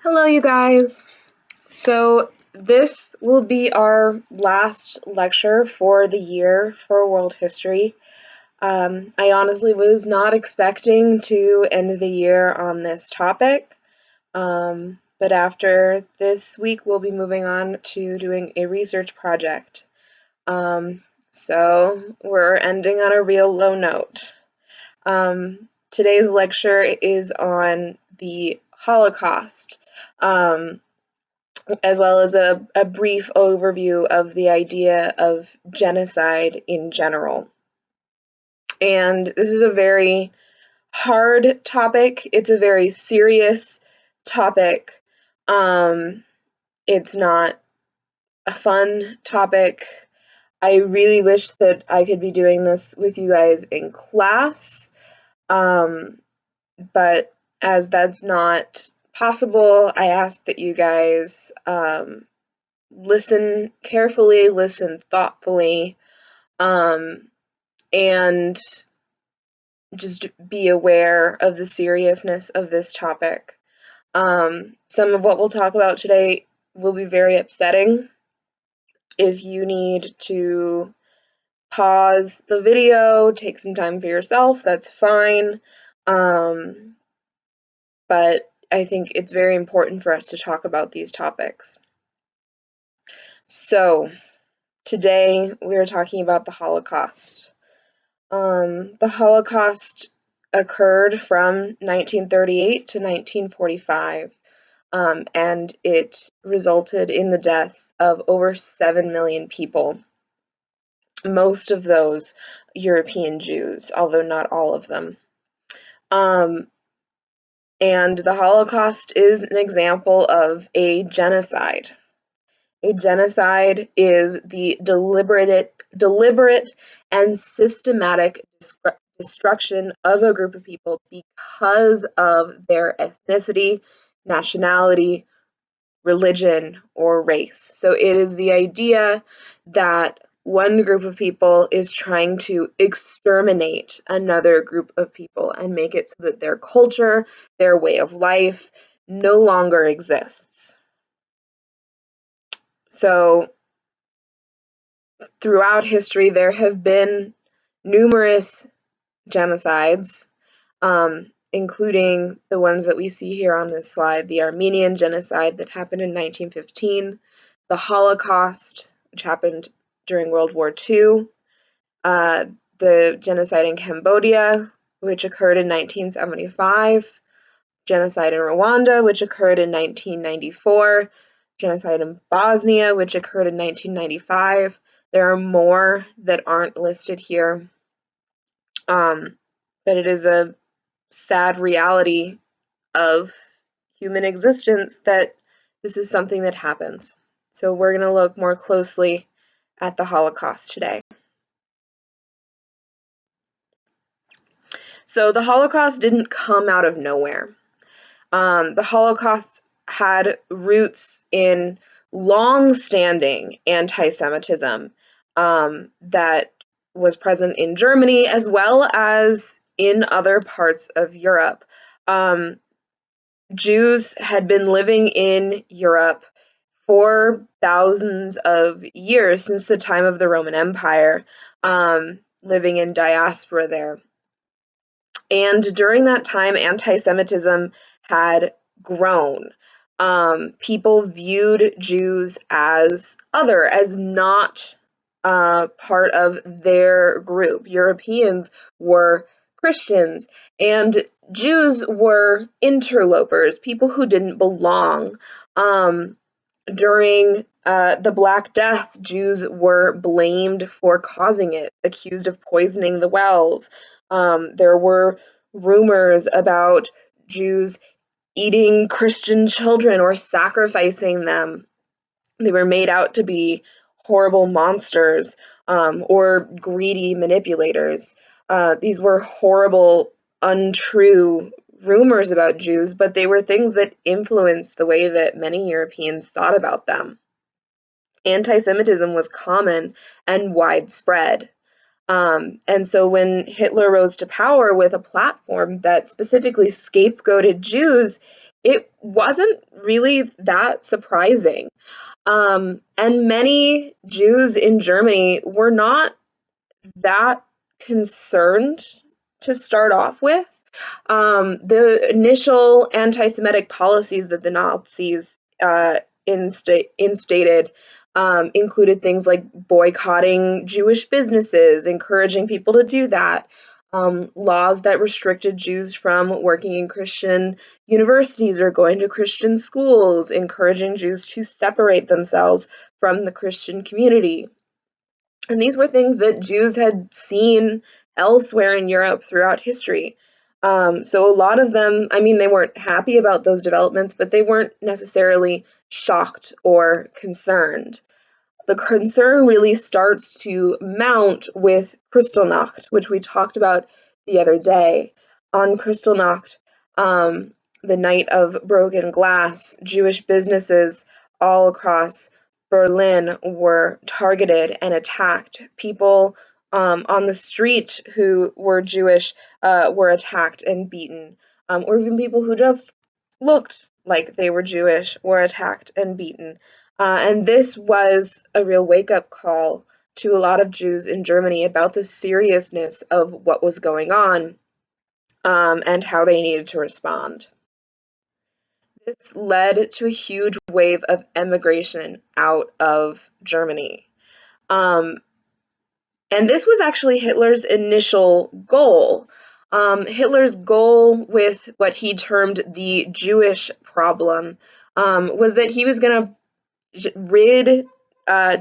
Hello, you guys. So, this will be our last lecture for the year for world history. I honestly was not expecting to end the year on this topic, but after this week, we'll be moving on to doing a research project. So, we're ending on a real low note. Today's lecture is on the Holocaust. As well as a brief overview of the idea of genocide in general. And this is a very hard topic. It's a very serious topic. It's not a fun topic. I really wish that I could be doing this with you guys in class, but as that's not possible, I ask that you guys listen carefully, listen thoughtfully, and just be aware of the seriousness of this topic. Some of what we'll talk about today will be very upsetting. If you need to pause the video, take some time for yourself, that's fine. But I think it's very important for us to talk about these topics. So, today we are talking about the Holocaust. The Holocaust occurred from 1938 to 1945, and it resulted in the deaths of over 7 million people, most of those European Jews, although not all of them. And the Holocaust is an example of a genocide. A genocide is the deliberate and systematic destruction of a group of people because of their ethnicity, nationality, religion, or race. So it is the idea that one group of people is trying to exterminate another group of people and make it so that their culture, their way of life, no longer exists. So throughout history, there have been numerous genocides, including the ones that we see here on this slide, the Armenian genocide that happened in 1915, the Holocaust, which happened during World War II, the genocide in Cambodia, which occurred in 1975, genocide in Rwanda, which occurred in 1994, genocide in Bosnia, which occurred in 1995. There are more that aren't listed here, but it is a sad reality of human existence that this is something that happens. So we're going to look more closely at the Holocaust today. So the Holocaust didn't come out of nowhere. The Holocaust had roots in long-standing anti-Semitism that was present in Germany as well as in other parts of Europe. Jews had been living in Europe for thousands of years, since the time of the Roman Empire, living in diaspora there. And during that time, anti-Semitism had grown. People viewed Jews as other, as not part of their group. Europeans were Christians, and Jews were interlopers, people who didn't belong. During the Black Death, Jews were blamed for causing it, accused of poisoning the wells. There were rumors about Jews eating Christian children or sacrificing them. They were made out to be horrible monsters or greedy manipulators. These were horrible, untrue rumors about Jews, but they were things that influenced the way that many Europeans thought about them. Anti-Semitism was common and widespread. And so when Hitler rose to power with a platform that specifically scapegoated Jews, it wasn't really that surprising. And many Jews in Germany were not that concerned to start off with. The initial anti-Semitic policies that the Nazis instated included things like boycotting Jewish businesses, encouraging people to do that, laws that restricted Jews from working in Christian universities or going to Christian schools, encouraging Jews to separate themselves from the Christian community. And these were things that Jews had seen elsewhere in Europe throughout history. So a lot of them, I mean, they weren't happy about those developments, but they weren't necessarily shocked or concerned. The concern really starts to mount with Kristallnacht, which we talked about the other day. On Kristallnacht, the night of broken glass, Jewish businesses all across Berlin were targeted and attacked. People on the street who were Jewish were attacked and beaten, or even people who just looked like they were Jewish were attacked and beaten. And this was a real wake-up call to a lot of Jews in Germany about the seriousness of what was going on, and how they needed to respond. This led to a huge wave of emigration out of Germany. Um, and this was actually Hitler's initial goal. Hitler's goal with what he termed the Jewish problem was that he was going to rid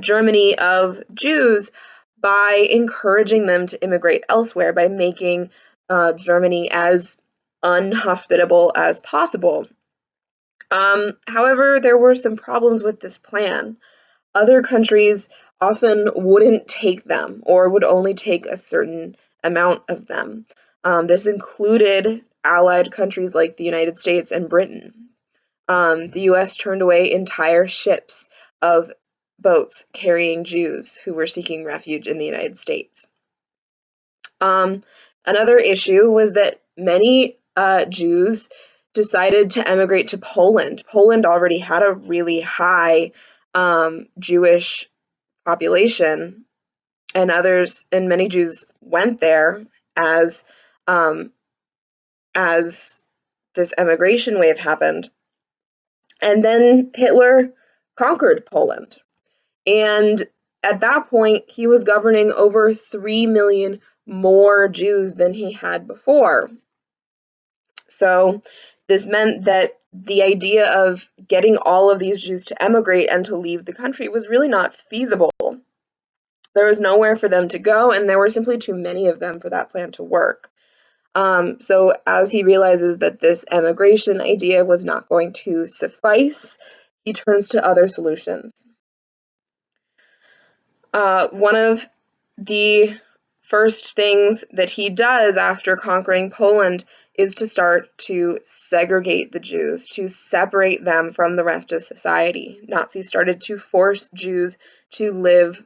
Germany of Jews by encouraging them to immigrate elsewhere, by making Germany as unhospitable as possible. However, there were some problems with this plan. Other countries often wouldn't take them or would only take a certain amount of them. This included allied countries like the United States and Britain. The US turned away entire ships of boats carrying Jews who were seeking refuge in the United States. Another issue was that many Jews decided to emigrate to Poland. Poland already had a really high Jewish population, and many Jews went there as um, as this emigration wave happened. And then Hitler conquered Poland. And at that point, he was governing over 3 million more Jews than he had before. So this meant that the idea of getting all of these Jews to emigrate and to leave the country was really not feasible. There was nowhere for them to go, and there were simply too many of them for that plan to work. So as he realizes that this emigration idea was not going to suffice, he turns to other solutions. One of the first things that he does after conquering Poland is to start to segregate the Jews, to separate them from the rest of society. Nazis started to force Jews to live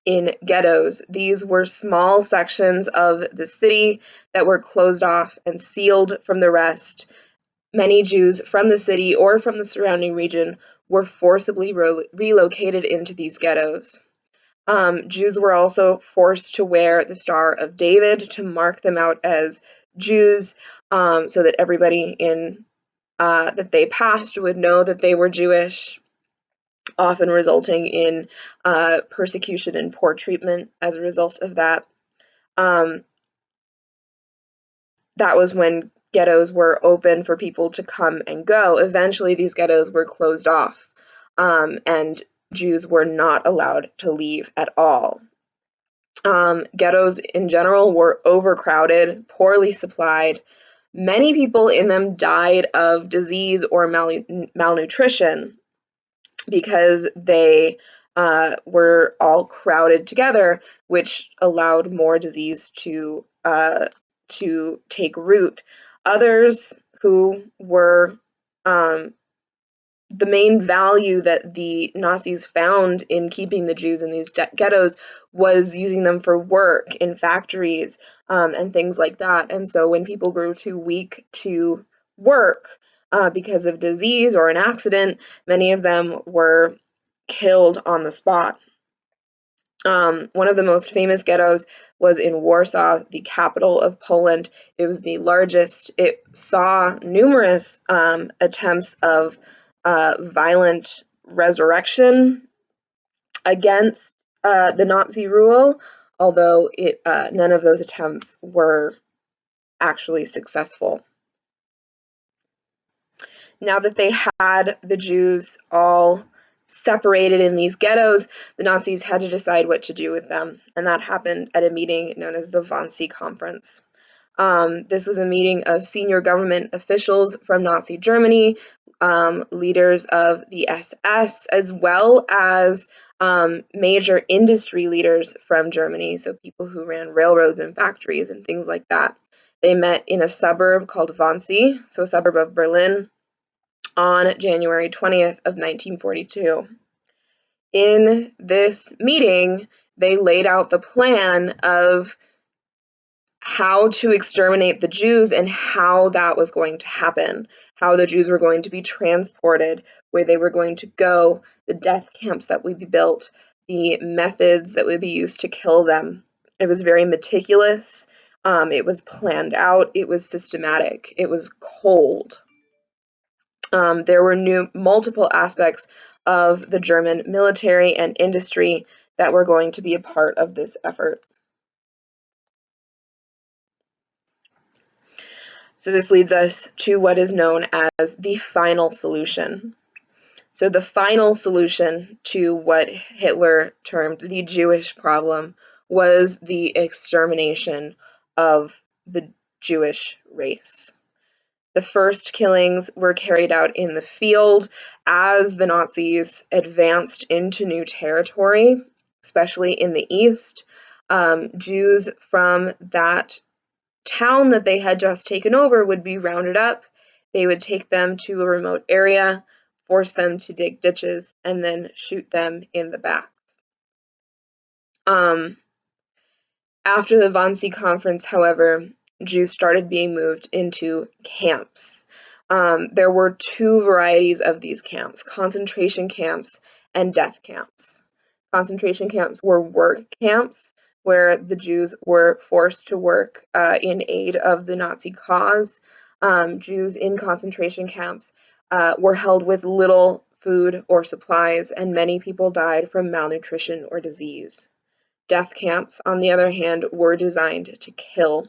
in ghettos. These were small sections of the city that were closed off and sealed from the rest. Many Jews from the city or from the surrounding region were forcibly relocated into these ghettos. Jews were also forced to wear the Star of David to mark them out as Jews, so that everybody that they passed would know that they were Jewish, often resulting in persecution and poor treatment as a result of that. Um, that was when ghettos were open for people to come and go. Eventually, these ghettos were closed off, and Jews were not allowed to leave at all. Ghettos in general were overcrowded, poorly supplied. Many people in them died of disease or malnutrition because they were all crowded together, which allowed more disease to take root. Others who were the main value that the Nazis found in keeping the Jews in these ghettos was using them for work in factories, and things like that. And so when people grew too weak to work because of disease or an accident, many of them were killed on the spot. One of the most famous ghettos was in Warsaw, the capital of Poland. It was the largest. It saw numerous attempts of violent resurrection against the Nazi rule, although none of those attempts were actually successful. Now that they had the Jews all separated in these ghettos, the Nazis had to decide what to do with them, and that happened at a meeting known as the Wannsee Conference. This was a meeting of senior government officials from Nazi Germany, leaders of the SS, as well as major industry leaders from Germany, so people who ran railroads and factories and things like that. They met in a suburb called Wannsee, so a suburb of Berlin, on January 20th of 1942. In this meeting, they laid out the plan of how to exterminate the Jews and how that was going to happen, how the Jews were going to be transported, where they were going to go, the death camps that would be built, the methods that would be used to kill them. It was very meticulous. It was planned out. It was systematic. It was cold. There were multiple aspects of the German military and industry that were going to be a part of this effort. So this leads us to what is known as the final solution. So the final solution to what Hitler termed the Jewish problem was the extermination of the Jewish race. The first killings were carried out in the field as the Nazis advanced into new territory, especially in the east. Jews from that town that they had just taken over would be rounded up. They would take them to a remote area, force them to dig ditches, and then shoot them in the backs. After the Wannsee Conference, however, Jews started being moved into camps. There were two varieties of these camps: concentration camps and death camps. Concentration camps were work camps where the Jews were forced to work in aid of the Nazi cause. Jews in concentration camps were held with little food or supplies, and many people died from malnutrition or disease. Death camps, on the other hand, were designed to kill.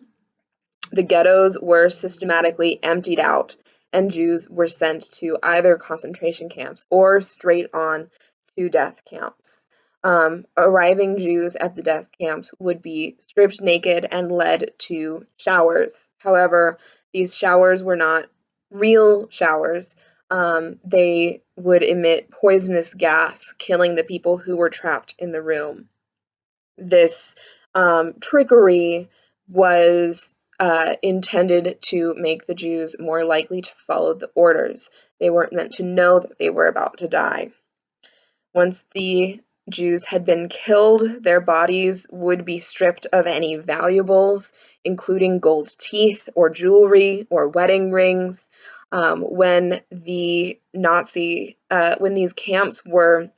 The ghettos were systematically emptied out, and Jews were sent to either concentration camps or straight on to death camps. Arriving Jews at the death camps would be stripped naked and led to showers. However, these showers were not real showers. They would emit poisonous gas, killing the people who were trapped in the room. This trickery was intended to make the Jews more likely to follow the orders. They weren't meant to know that they were about to die. Once the Jews had been killed, their bodies would be stripped of any valuables, including gold teeth or jewelry or wedding rings. When these camps were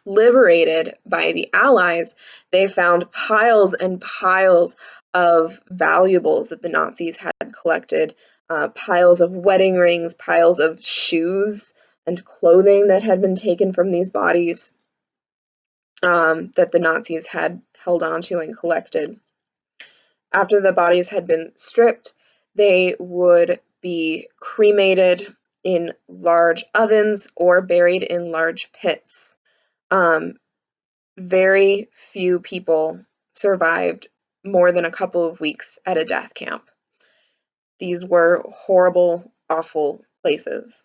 liberated by the Allies, they found piles and piles of valuables that the Nazis had collected, piles of wedding rings, piles of shoes and clothing that had been taken from these bodies, that the Nazis had held onto and collected. After the bodies had been stripped, they would be cremated in large ovens or buried in large pits. Very few people survived more than a couple of weeks at a death camp. These were horrible, awful places.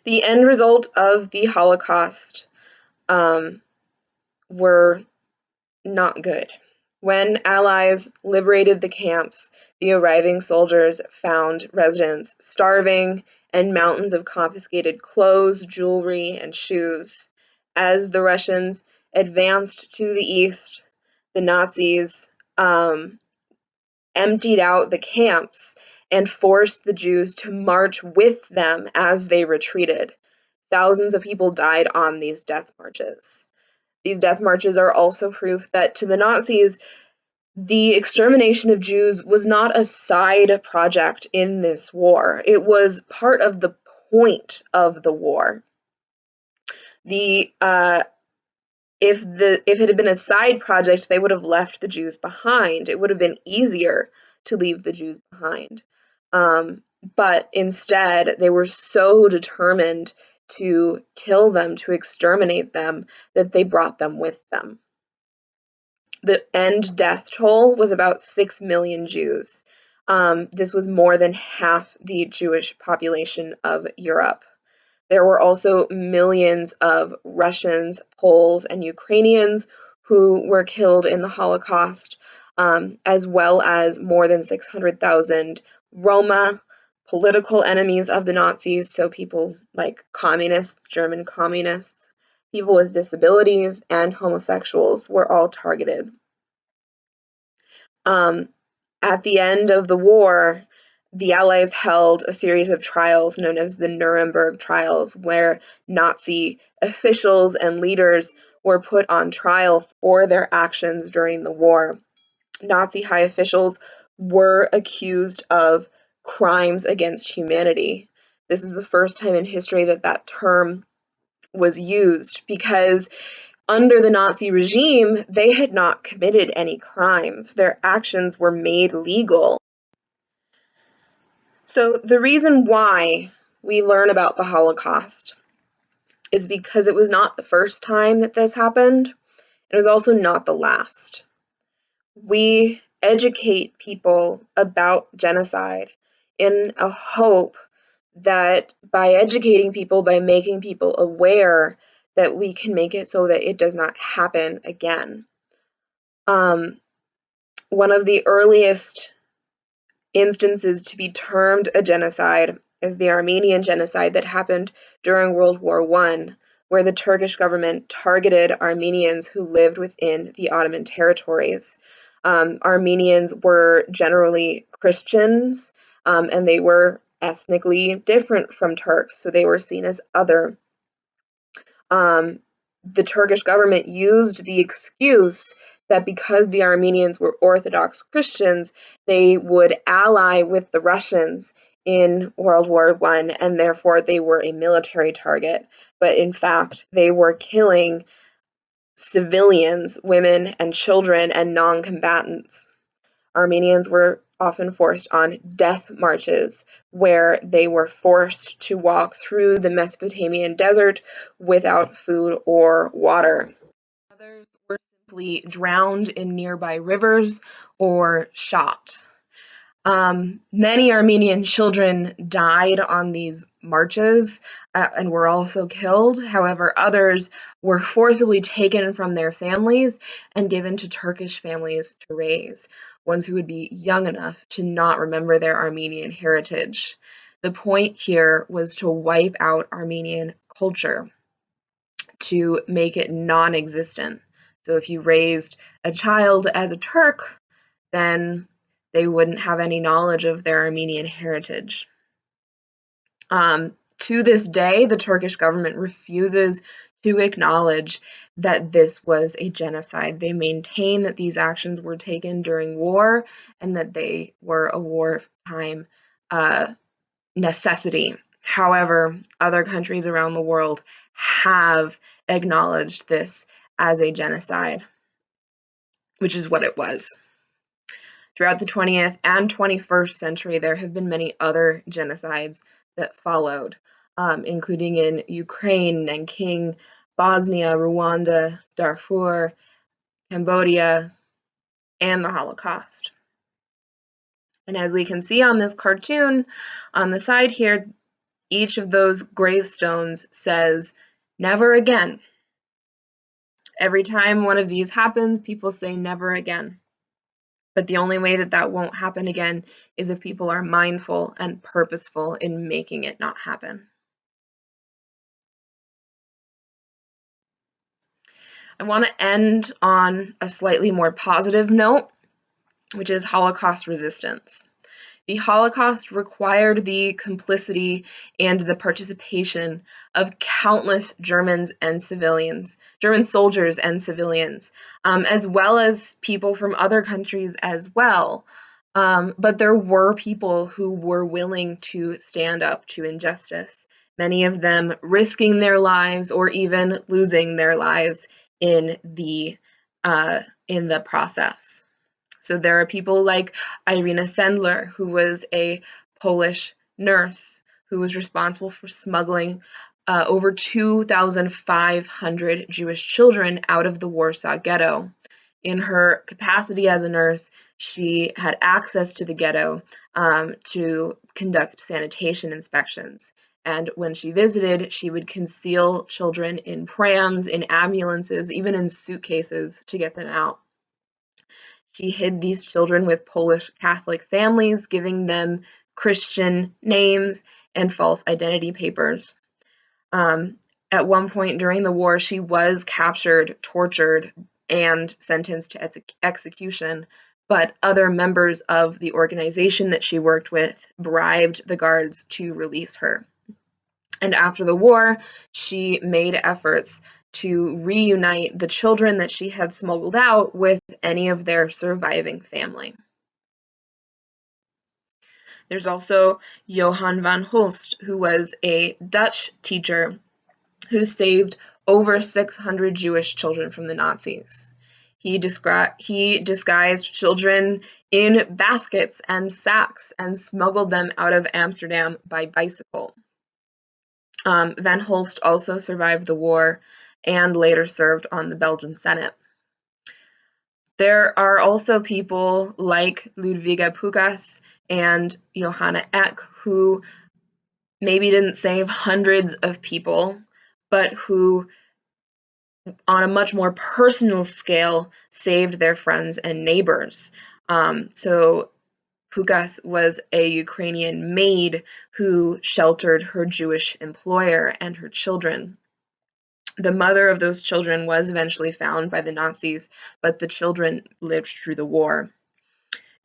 The end result of the Holocaust were not good. When Allies liberated the camps, the arriving soldiers found residents starving and mountains of confiscated clothes, jewelry, and shoes. As the Russians advanced to the east, the Nazis emptied out the camps and forced the Jews to march with them as they retreated. Thousands of people died on these death marches. These death marches are also proof that to the Nazis, the extermination of Jews was not a side project in this war. It was part of the point of the war. The if it had been a side project, they would have left the Jews behind. It would have been easier to leave the Jews behind. But instead, they were so determined to kill them, to exterminate them, that they brought them with them. The end death toll was about 6 million Jews. This was more than half the Jewish population of Europe. There were also millions of Russians, Poles, and Ukrainians who were killed in the Holocaust, as well as more than 600,000 Roma, political enemies of the Nazis, so people like communists, German communists, people with disabilities, and homosexuals were all targeted. At the end of the war, the Allies held a series of trials known as the Nuremberg trials, where Nazi officials and leaders were put on trial for their actions during the war. Nazi high officials were accused of crimes against humanity. This was the first time in history that that term was used, because under the Nazi regime, they had not committed any crimes. Their actions were made legal. So the reason why we learn about the Holocaust is because it was not the first time that this happened. It was also not the last. We educate people about genocide in a hope that by educating people, by making people aware, that we can make it so that it does not happen again. One of the earliest instances to be termed a genocide is the Armenian genocide that happened during World War I, where the Turkish government targeted Armenians who lived within the Ottoman territories. Armenians were generally Christians, and they were ethnically different from Turks, so they were seen as other. The Turkish government used the excuse that because the Armenians were Orthodox Christians, they would ally with the Russians in World War I, and therefore they were a military target. But in fact, they were killing civilians, women and children, and non-combatants. Armenians were often forced on death marches, where they were forced to walk through the Mesopotamian desert without food or water. Others were simply drowned in nearby rivers or shot. Many Armenian children died on these marches and were also killed. However, others were forcibly taken from their families and given to Turkish families to raise, ones who would be young enough to not remember their Armenian heritage. The point here was to wipe out Armenian culture, to make it non-existent. So if you raised a child as a Turk, then they wouldn't have any knowledge of their Armenian heritage. To this day, the Turkish government refuses to acknowledge that this was a genocide. They maintain that these actions were taken during war and that they were a wartime necessity. However, other countries around the world have acknowledged this as a genocide, which is what it was. Throughout the 20th and 21st century, there have been many other genocides that followed, including in Ukraine, Nanking, Bosnia, Rwanda, Darfur, Cambodia, and the Holocaust. And as we can see on this cartoon, on the side here, each of those gravestones says, "Never again." Every time one of these happens, people say, "Never again." But the only way that that won't happen again is if people are mindful and purposeful in making it not happen. I want to end on a slightly more positive note, which is Holocaust resistance. The Holocaust required the complicity and the participation of countless Germans and civilians, German soldiers and civilians, as well as people from other countries as well. But there were people who were willing to stand up to injustice, many of them risking their lives or even losing their lives in the process. So there are people like Irina Sendler, who was a Polish nurse who was responsible for smuggling over 2,500 Jewish children out of the Warsaw Ghetto. In her capacity as a nurse, she had access to the ghetto to conduct sanitation inspections. And when she visited, she would conceal children in prams, in ambulances, even in suitcases to get them out. She hid these children with Polish Catholic families, giving them Christian names and false identity papers. At one point during the war, she was captured, tortured, and sentenced to execution, but other members of the organization that she worked with bribed the guards to release her. And after the war, she made efforts to reunite the children that she had smuggled out with any of their surviving family. There's also Johann van Hulst, who was a Dutch teacher who saved over 600 Jewish children from the Nazis. He disguised children in baskets and sacks and smuggled them out of Amsterdam by bicycle. Van Hulst also survived the war and later served on the Belgian Senate. There are also people like Ludwika Pukas and Johanna Eck who maybe didn't save hundreds of people, but who, on a much more personal scale, saved their friends and neighbors. So Pukas was a Ukrainian maid who sheltered her Jewish employer and her children. The mother of those children was eventually found by the Nazis, but the children lived through the war.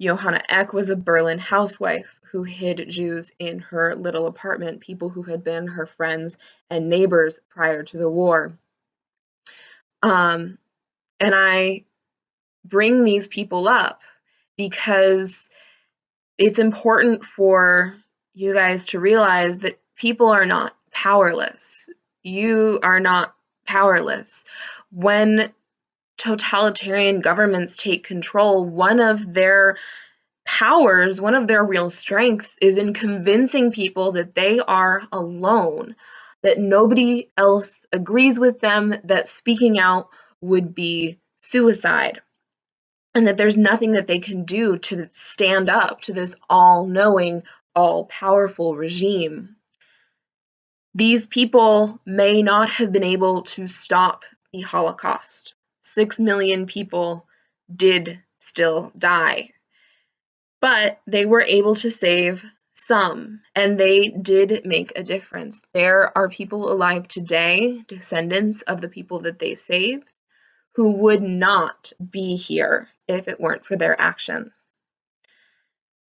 Johanna Eck was a Berlin housewife who hid Jews in her little apartment, people who had been her friends and neighbors prior to the war. And I bring these people up because it's important for you guys to realize that people are not powerless. You are not powerless. When totalitarian governments take control, one of their powers, one of their real strengths is in convincing people that they are alone, that nobody else agrees with them, that speaking out would be suicide, and that there's nothing that they can do to stand up to this all-knowing, all-powerful regime. These people may not have been able to stop the Holocaust. 6 million people did still die, but they were able to save some, and they did make a difference. There are people alive today, descendants of the people that they saved, who would not be here if it weren't for their actions.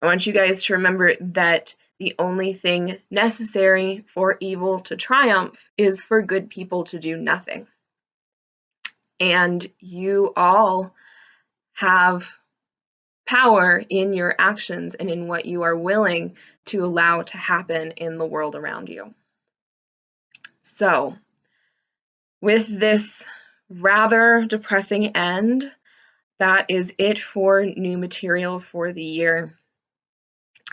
I want you guys to remember that the only thing necessary for evil to triumph is for good people to do nothing. And you all have power in your actions and in what you are willing to allow to happen in the world around you. So, with this rather depressing end, that is it for new material for the year.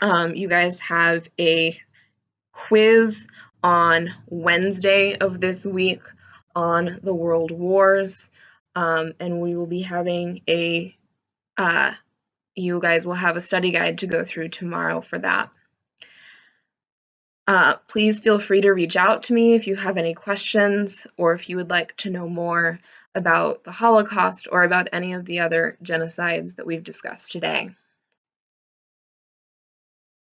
You guys have a quiz on Wednesday of this week on the world wars, and we will be having you guys will have a study guide to go through tomorrow for that. Please feel free to reach out to me if you have any questions or if you would like to know more about the Holocaust or about any of the other genocides that we've discussed today.